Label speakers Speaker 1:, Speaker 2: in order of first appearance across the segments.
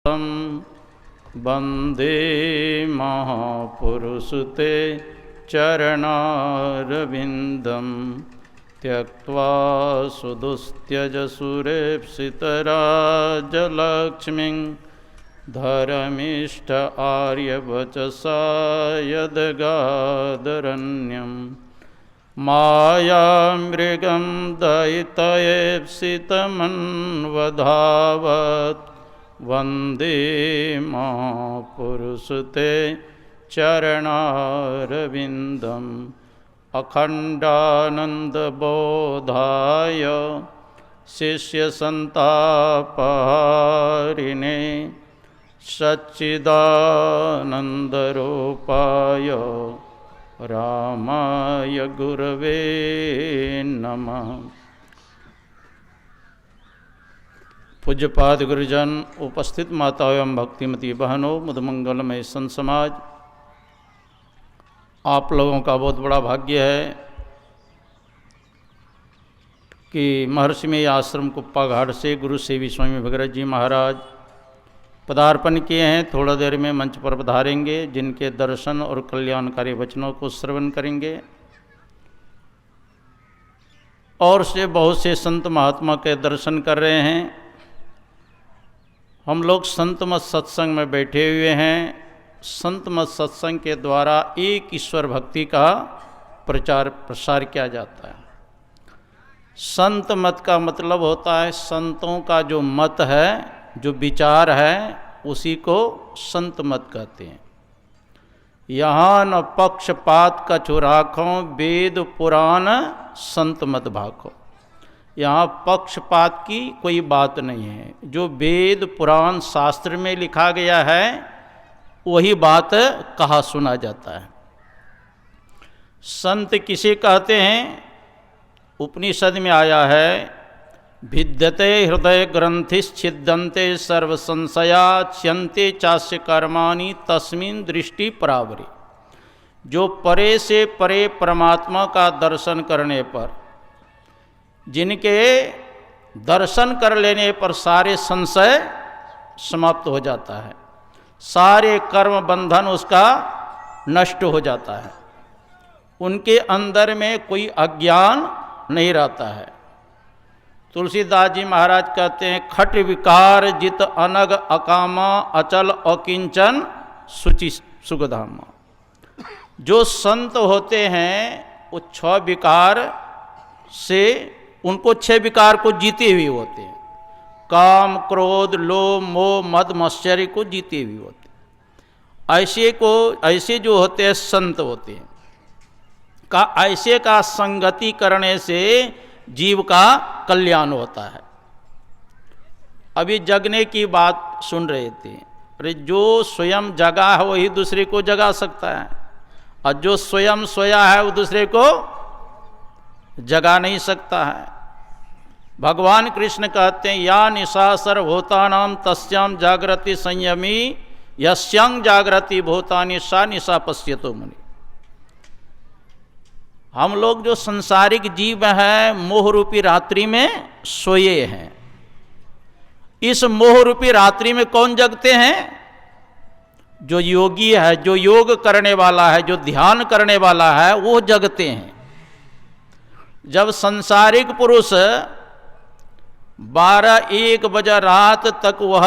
Speaker 1: वन्दे महापुरुषते चरणारविन्दं त्यक्त्वा सुदुस्त्यजसुरेप्सितराजलक्ष्मीं धर्मिष्ठ आर्यवचसा यद्गादरण्यं मायामृगं दयितयेप्सितमन्वधावत् वन्दे महापुरुषते चरणारविन्दम् अखण्डानन्दबोधाय शिष्यसन्तापहारिणे सच्चिदानन्दरूपाय रामाय गुरवे नमः। पूज्यपाद गुरुजन, उपस्थित माताओं एवं भक्तिमती बहनों, मुदमंगलमय संत समाज, आप लोगों का बहुत बड़ा भाग्य है कि महर्षि में आश्रम कुप्पा घाट से गुरु सेवी स्वामी भगीरथ जी महाराज पदार्पण किए हैं। थोड़ा देर में मंच पर पधारेंगे, जिनके दर्शन और कल्याणकारी वचनों को श्रवण करेंगे और से बहुत से संत महात्मा के दर्शन कर रहे हैं। हम लोग संत मत सत्संग में बैठे हुए हैं। संत मत सत्संग के द्वारा एक ईश्वर भक्ति का प्रचार प्रसार किया जाता है। संत मत का मतलब होता है संतों का जो मत है, जो विचार है, उसी को संत मत कहते हैं। यहाँ न पक्षपात कछु राखो, वेद पुराण संत मत भाखो। यहाँ पक्षपात की कोई बात नहीं है। जो वेद पुराण शास्त्र में लिखा गया है वही बात कहा सुना जाता है। संत किसे कहते हैं? उपनिषद में आया है, भिद्यते हृदय ग्रंथिश्छिद्यन्ते सर्व संशया च्यन्ते चास्य कर्माणि तस्मिन् दृष्टि परावरे। जो परे से परे परमात्मा का दर्शन करने पर, जिनके दर्शन कर लेने पर सारे संशय समाप्त हो जाता है, सारे कर्म बंधन उसका नष्ट हो जाता है, उनके अंदर में कोई अज्ञान नहीं रहता है। तुलसीदास जी महाराज कहते हैं, खट विकार जित अनग अकामा अचल अकिंचन सुचि सुखधामा। जो संत होते हैं वो 6 विकार से, उनको 6 विकार को जीते हुए होते हैं। काम क्रोध लोभ मोह मद मत्सर्य को जीते हुए होते हैं। ऐसे जो होते हैं संत होते हैं ऐसे का संगति करने से जीव का कल्याण होता है। अभी जगने की बात सुन रहे थे। अरे जो स्वयं जगा है वही दूसरे को जगा सकता है, और जो स्वयं सोया है वो दूसरे को जगा नहीं सकता है। भगवान कृष्ण कहते हैं, या निशा सर्वभूतानां तस्यां जागृति संयमी यस्यां जागृति भूतानि सा निशा पश्यतो मुनि। हम लोग जो संसारिक जीव हैं मोह रूपी रात्रि में सोए हैं। इस मोह रूपी रात्रि में कौन जगते हैं? जो योगी है, जो योग करने वाला है, जो ध्यान करने वाला है, वो जगते हैं। जब संसारिक पुरुष 12-1 बजे रात तक वह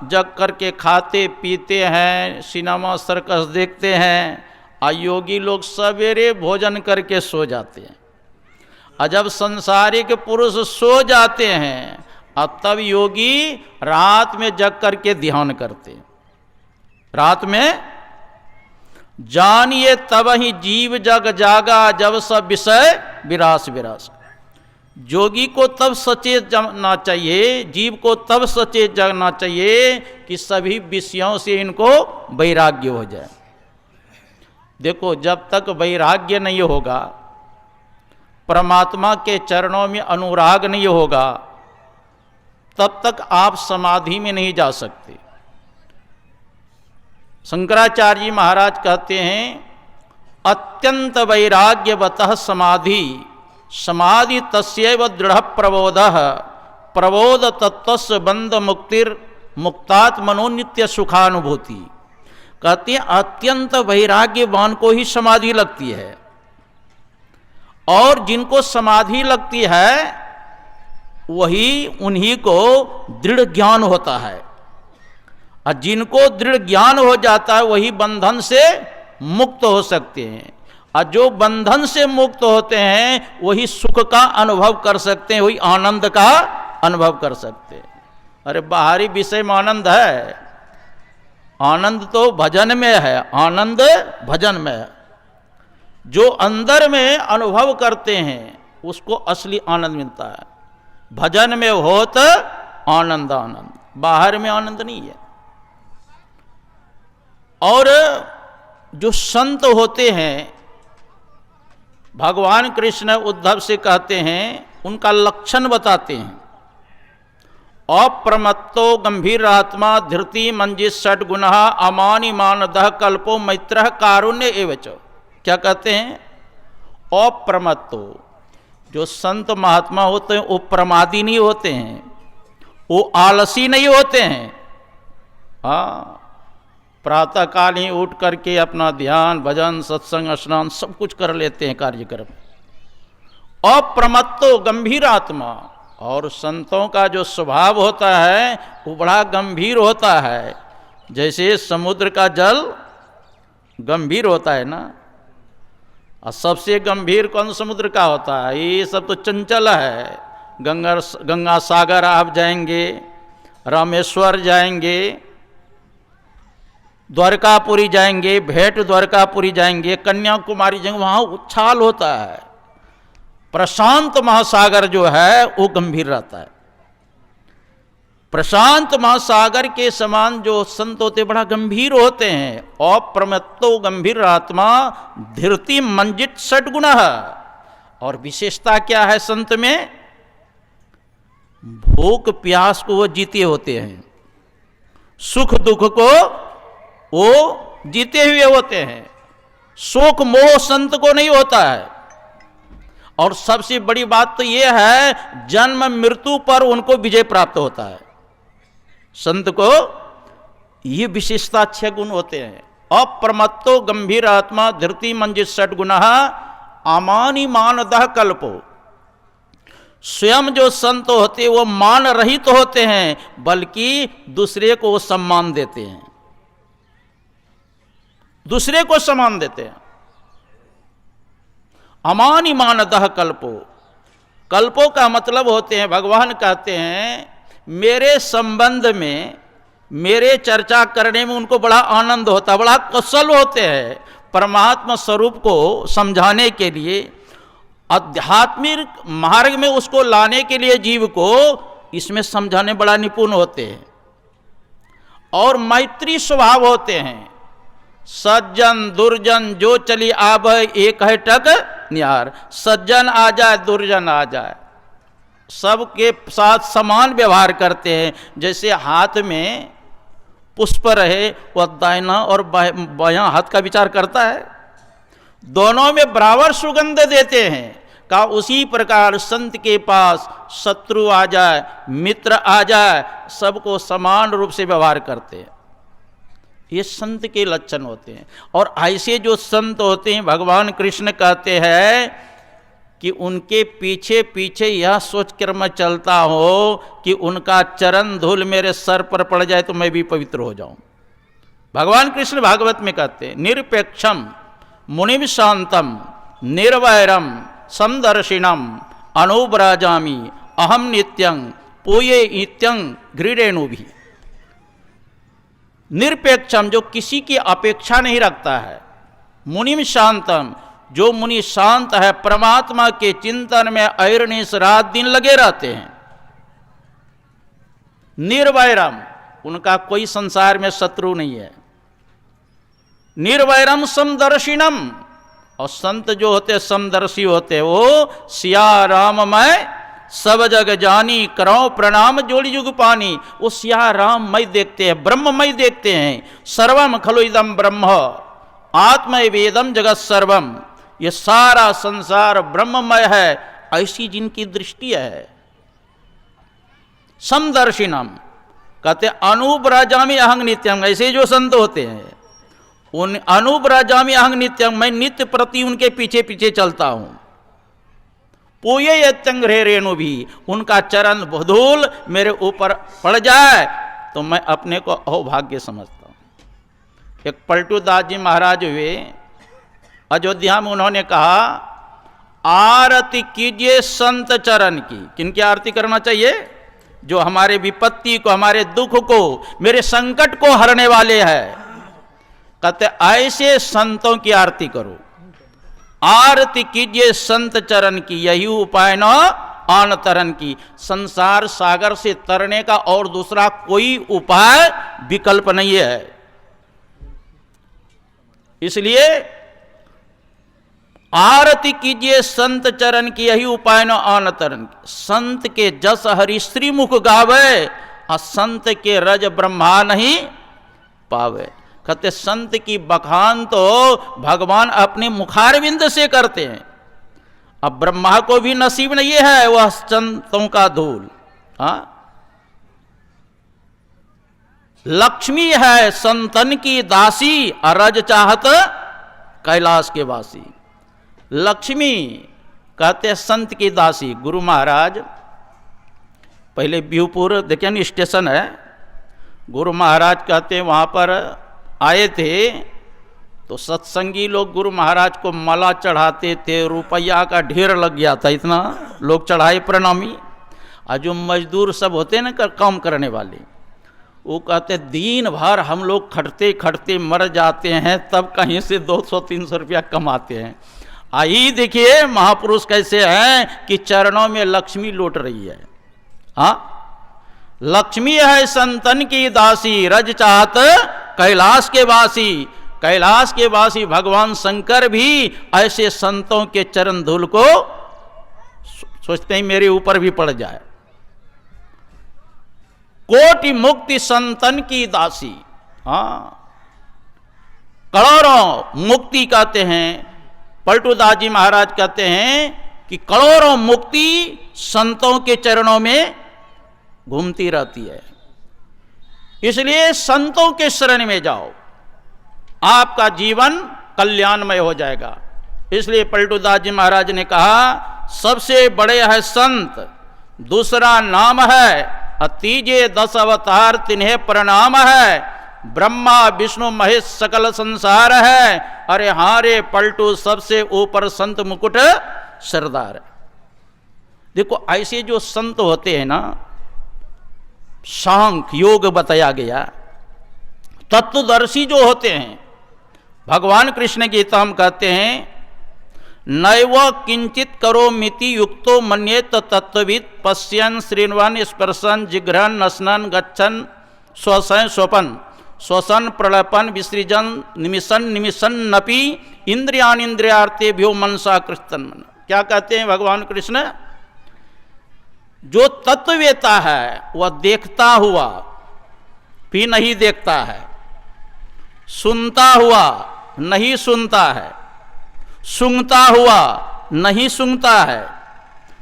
Speaker 1: जग करके खाते पीते हैं, सिनेमा सर्कस देखते हैं, और योगी लोग सवेरे भोजन करके सो जाते हैं। और जब संसारिक पुरुष सो जाते हैं और तब योगी रात में जग करके ध्यान करते हैं। रात में जानिए तब ही जीव जग जागा, जब सब विषय विरास विरास। योगी को तब सचेत जगना चाहिए, जीव को तब सचेत जगना चाहिए कि सभी विषयों से इनको वैराग्य हो जाए। देखो, जब तक वैराग्य नहीं होगा, परमात्मा के चरणों में अनुराग नहीं होगा, तब तक आप समाधि में नहीं जा सकते। शंकराचार्य जी महाराज कहते हैं, अत्यंत वैराग्यवतः समाधि समाधि तस्यैव दृढ़ प्रबोधः प्रबोध तत्वस्य बंध मुक्तिर मुक्तात्मनो नित्य सुखानुभूति। कहते हैं अत्यंत वैराग्यवान को ही समाधि लगती है, और जिनको समाधि लगती है वही उन्हीं को दृढ़ ज्ञान होता है, और जिनको दृढ़ ज्ञान हो जाता है वही बंधन से मुक्त हो सकते हैं, और जो बंधन से मुक्त होते हैं वही सुख का अनुभव कर सकते हैं, वही आनंद का अनुभव कर सकते हैं। अरे बाहरी विषय में आनंद है, आनंद तो भजन में है, आनंद भजन में है। जो अंदर में अनुभव करते हैं उसको असली आनंद मिलता है। भजन में हो तो आनंद आनंद, बाहर में आनंद नहीं है। और जो संत होते हैं, भगवान कृष्ण उद्धव से कहते हैं, उनका लक्षण बताते हैं। अप्रमत्तो गंभीर आत्मा धृति मंजित षट गुण अमानि मानदः कल्पो मैत्र कारुण्य एवच। क्या कहते हैं? अप्रमत्तो, जो संत महात्मा होते हैं वो प्रमादी नहीं होते हैं, वो आलसी नहीं होते हैं। हाँ, प्रातः काल ही उठ करके अपना ध्यान भजन सत्संग स्नान सब कुछ कर लेते हैं कार्यक्रम। अप्रमत्तो गंभीर आत्मा, और संतों का जो स्वभाव होता है वो बड़ा गंभीर होता है। जैसे समुद्र का जल गंभीर होता है ना, और सबसे गंभीर कौन समुद्र का होता है? ये सब तो चंचल है। गंगा सागर आप जाएंगे, रामेश्वर जाएंगे, द्वारकापुरी जाएंगे, भेंट द्वारकापुरी जाएंगे, कन्याकुमारी जाएंगे, वहाँ उछाल होता है। प्रशांत महासागर जो है वो गंभीर रहता है। प्रशांत महासागर के समान जो संत होते बड़ा गंभीर होते हैं। अप्रमत्तो गंभीर आत्मा धृति मंजित षट गुण। और विशेषता क्या है संत में? भूख प्यास को वो जीते होते हैं, सुख दुख को वो जीते हुए होते हैं। शोक मोह संत को नहीं होता है। और सबसे बड़ी बात तो यह है, जन्म मृत्यु पर उनको विजय प्राप्त होता है। संत को ये विशेषता 6 गुण होते हैं। अप्रमत्तो गंभीर आत्मा धृति मंजित षट गुण अमानि मानदः कल्पो। स्वयं जो संत होते वो मान रहित होते हैं, बल्कि दूसरे को सम्मान देते हैं, दूसरे को सम्मान देते हैं। अमानि मानदः कल्पो, कल्पो का मतलब होते हैं, भगवान कहते हैं मेरे संबंध में, मेरे चर्चा करने में उनको बड़ा आनंद होता, बड़ा कौशल होते हैं परमात्मा स्वरूप को समझाने के लिए, आध्यात्मिक मार्ग में उसको लाने के लिए जीव को इसमें समझाने बड़ा निपुण होते हैं। और मैत्री स्वभाव होते हैं। सज्जन दुर्जन जो चली आब एक है टक निहार। सज्जन आ जाए दुर्जन आ जाए, सबके साथ समान व्यवहार करते हैं। जैसे हाथ में पुष्प रहे, वह दाहिना और बायां हाथ का विचार करता है, दोनों में बराबर सुगंध देते हैं। का उसी प्रकार संत के पास शत्रु आ जाए मित्र आ जाए, सबको समान रूप से व्यवहार करते हैं। ये संत के लक्षण होते हैं। और ऐसे जो संत होते हैं, भगवान कृष्ण कहते हैं कि उनके पीछे पीछे यह सोच कर मैं चलता हो कि उनका चरण धूल मेरे सर पर पड़ जाए तो मैं भी पवित्र हो जाऊं। भगवान कृष्ण भागवत में कहते हैं निरपेक्षम मुनिम शांतम निर्वैरम समदर्शिनम अनुब्राजामि अहम नित्यं पूये नित्यं घृणेनु भी। निरपेक्षम, जो किसी की अपेक्षा नहीं रखता है। मुनिम शांतम, जो मुनि शांत है, परमात्मा के चिंतन में अहर्निश रात दिन लगे रहते हैं। निर्वैरम, उनका कोई संसार में शत्रु नहीं है। निर्वैरम समदर्शिनम, और संत जो होते समदर्शी होते, वो सिया राम मैं सब जग जानी करो प्रणाम जोड़ी युग पानी। वो सिया राम मई देखते हैं, ब्रह्ममय देखते हैं। सर्वम खलु इदम ब्रह्म आत्मय वेदम जगत सर्वम, ये सारा संसार ब्रह्ममय है, ऐसी जिनकी दृष्टि है। समदर्शिनम, कहते अनुब्रजामि अहं नित्यम, ऐसे जो संत होते हैं उन अनुब्रजामि अहं नित्यम, मैं नित्य प्रति उनके पीछे पीछे चलता हूं। पूये यत्यंग्रहे रेणु भी, उनका चरण धूल मेरे ऊपर पड़ जाए तो मैं अपने को अहोभाग्य समझता हूं। एक पलटू दास जी महाराज हुए अयोध्या में, उन्होंने कहा आरती कीजिए संत चरण की। किनकी आरती करना चाहिए? जो हमारे विपत्ति को, हमारे दुख को, मेरे संकट को हरने वाले हैं। कहते ऐसे संतों की आरती करो। आरती कीजिए संत चरण की, यही उपाय न आन तरन की। संसार सागर से तरने का और दूसरा कोई उपाय विकल्प नहीं है। इसलिए आरती कीजिए संत चरण की, यही उपाय न आन तरन की। संत के जस हरि श्री मुख गावे, और संत के रज ब्रह्मा नहीं पावे। कहते संत की बखान तो भगवान अपने मुखारविंद से करते हैं। अब ब्रह्मा को भी नसीब नहीं है वह संतों का धूल। लक्ष्मी है संतन की दासी, अरज चाहत कैलाश के वासी। लक्ष्मी कहते संत की दासी। गुरु महाराज पहले ब्यूपुर देखिए ना स्टेशन है, गुरु महाराज कहते वहां पर आए थे तो सत्संगी लोग गुरु महाराज को माला चढ़ाते थे, रुपया का ढेर लग गया था, इतना लोग चढ़ाए प्रणामी। और जो मजदूर सब होते हैं ना काम करने वाले, वो कहते दिन भर हम लोग खटते खटते मर जाते हैं, तब कहीं से 200-300 रुपया कमाते हैं। आई देखिए महापुरुष कैसे हैं कि चरणों में लक्ष्मी लौट रही है। लक्ष्मी है संतन की दासी, रज चाहत कैलाश के वासी। कैलाश के वासी भगवान शंकर भी ऐसे संतों के चरण धूल को सोचते हैं मेरे ऊपर भी पड़ जाए। कोटि मुक्ति संतन की दासी। करोड़ों मुक्ति कहते हैं, पलटू दास जी महाराज कहते हैं कि करोड़ों मुक्ति संतों के चरणों में घूमती रहती है। इसलिए संतों के शरण में जाओ, आपका जीवन कल्याणमय हो जाएगा। इसलिए पलटू दास जी महाराज ने कहा सबसे बड़े है संत, दूसरा नाम है, तीजे 10 अवतार तिन्हें प्रणाम है। ब्रह्मा विष्णु महेश सकल संसार है, अरे हारे पलटू सबसे ऊपर संत मुकुट सरदार है। देखो ऐसे जो संत होते हैं ना, सांख्य योग बताया गया, तत्वदर्शी जो होते हैं, भगवान कृष्ण गीता में कहते हैं नैव किंचित करो मिति युक्तो मन्येत तत्वविद पश्यन श्रीन्वन स्पर्शन जिघ्रन नसनन गच्छन श्वसन स्वपन श्वसन प्रलपन विसृजन निमिषन निमिषन नपि इंद्रियान इंद्रियार्थेभ्यो मनसा कृष्णन मन। क्या कहते हैं भगवान कृष्ण? जो तत्ववेता है वह देखता हुआ भी नहीं देखता है, सुनता हुआ नहीं सुनता है, सूंघता हुआ नहीं सूंघता है,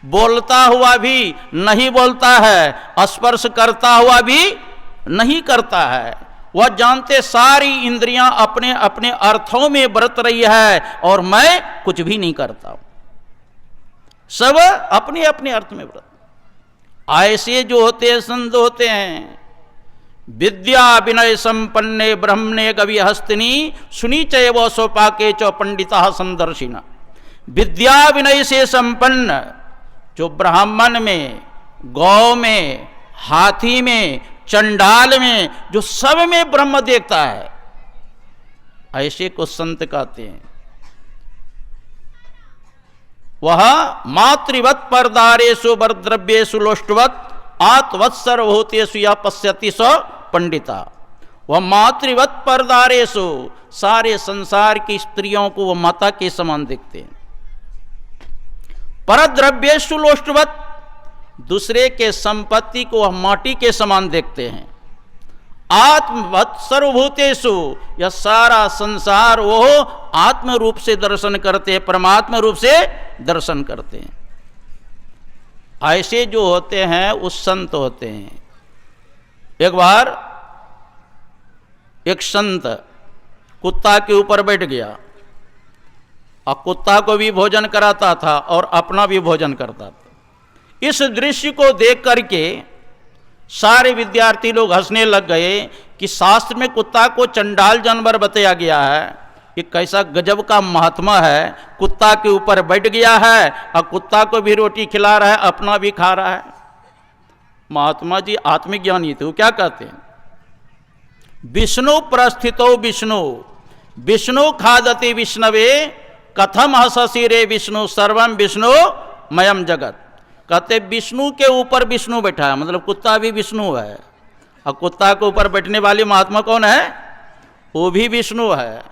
Speaker 1: बोलता हुआ भी नहीं बोलता है, स्पर्श करता हुआ भी नहीं करता है। वह जानते सारी इंद्रियां अपने अपने अर्थों में बरत रही है और मैं कुछ भी नहीं करता हूं, सब अपने अपने अर्थ में बरत। ऐसे जो होते हैं संत होते हैं विद्या विनय संपन्ने ब्रह्मणे गवि हस्तिनी सुनी चैव सोपाके च पंडिता संदर्शिना। विद्या विनय से संपन्न, जो ब्राह्मण में, गौ में, हाथी में, चंडाल में, जो सब में ब्रह्म देखता है, ऐसे को संत कहते हैं। वह मातृवत परदारेषु वरद्रव्येषु लोष्टवत आत्वत्सर्वभूतेषु या पश्यति स पंडिता। वह मातृवत परदारेषु, सारे संसार की स्त्रियों को वह माता के समान देखते हैं। परद्रव्येषु लोष्टवत, दूसरे के संपत्ति को वह माटी के समान देखते हैं। आत्मवत सर्वभूतेषु, यह सारा संसार वो आत्म रूप से दर्शन करते हैं, परमात्मा रूप से दर्शन करते हैं। ऐसे जो होते हैं उस संत होते हैं। एक बार एक संत कुत्ता के ऊपर बैठ गया और कुत्ता को भी भोजन कराता था और अपना भी भोजन करता था। इस दृश्य को देख करके सारे विद्यार्थी लोग हंसने लग गए कि शास्त्र में कुत्ता को चंडाल जानवर बताया गया है, ये कैसा गजब का महात्मा है, कुत्ता के ऊपर बैठ गया है और कुत्ता को भी रोटी खिला रहा है, अपना भी खा रहा है। महात्मा जी आत्मज्ञानी थे, वो क्या कहते हैं, विष्णु प्रस्थितो विष्णु विष्णु खादति विष्णवे कथम हससी रे विष्णु सर्वम विष्णु मयम जगत। कहते विष्णु के ऊपर विष्णु बैठा है, मतलब कुत्ता भी विष्णु है, और कुत्ता के ऊपर बैठने वाली महात्मा कौन है, वो भी विष्णु है,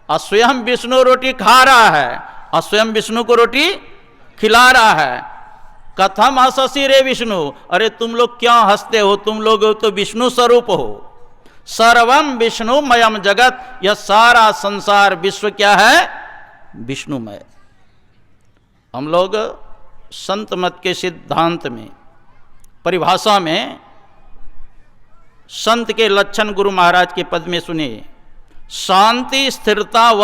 Speaker 1: और स्वयं विष्णु रोटी खा रहा है और स्वयं विष्णु को रोटी खिला रहा है। कथम हससी रे विष्णु, अरे तुम लोग क्या हंसते हो, तुम लोग तो विष्णु स्वरूप हो। सर्वम विष्णुमयम जगत, यह सारा संसार विश्व क्या है, विष्णुमय। हम लोग संत मत के सिद्धांत में परिभाषा में संत के लक्षण गुरु महाराज के पद में सुने, शांति स्थिरता व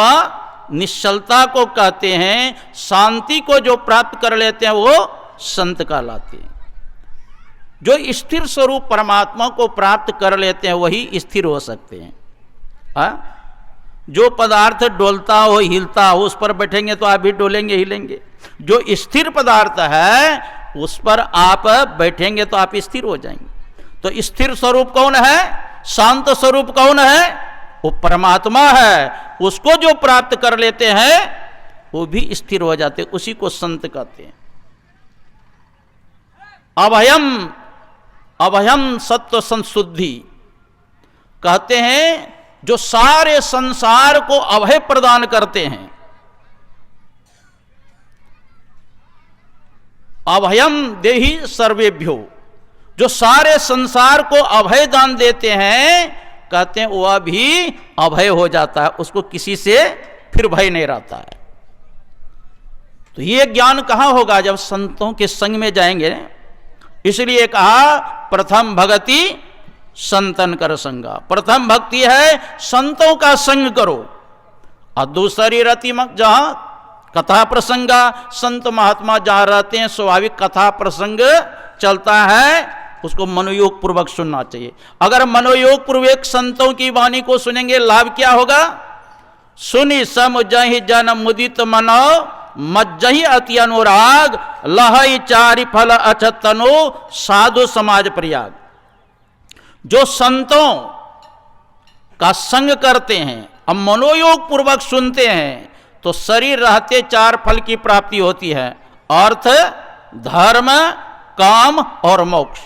Speaker 1: निश्चलता को कहते हैं। शांति को जो प्राप्त कर लेते हैं वो संत कहलाते हैं। जो स्थिर स्वरूप परमात्मा को प्राप्त कर लेते हैं वही स्थिर हो सकते हैं। जो पदार्थ डोलता हो हिलता हो उस पर बैठेंगे तो आप भी डोलेंगे हिलेंगे। जो स्थिर पदार्थ है उस पर आप बैठेंगे तो आप स्थिर हो जाएंगे। तो स्थिर स्वरूप कौन है, शांत स्वरूप कौन है, वो परमात्मा है। उसको जो प्राप्त कर लेते हैं वो भी स्थिर हो जाते, उसी को संत कहते हैं। अभयम सत्व संशुद्धि कहते हैं, जो सारे संसार को अभय प्रदान करते हैं। अभयम देहि सर्वेभ्यो, जो सारे संसार को अभय दान देते हैं, कहते हैं वह भी अभय हो जाता है, उसको किसी से फिर भय नहीं रहता है। तो ये ज्ञान कहां होगा, जब संतों के संग में जाएंगे। इसलिए कहा प्रथम भगति संतन कर संगा। प्रथम भक्ति है संतों का संग करो, और दूसरी रति जहां कथा प्रसंगा, संत महात्मा जहां रहते हैं स्वाभाविक कथा प्रसंग चलता है, उसको मनोयोग पूर्वक सुनना चाहिए। अगर मनोयोग पूर्वक संतों की वाणी को सुनेंगे लाभ क्या होगा, सुनि सम जहि जन मुदित मनो मज्जहि अति अनुराग लहई चारि फल अचतनो साधु समाज प्रयाग। जो संतों का संग करते हैं और मनोयोग पूर्वक सुनते हैं तो शरीर रहते चार फल की प्राप्ति होती है, अर्थ धर्म काम और मोक्ष।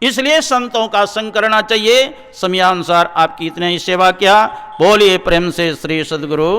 Speaker 1: इसलिए संतों का संग करना चाहिए। समयानुसार आपकी इतने ही सेवा किया। बोलिए प्रेम से श्री सद्गुरु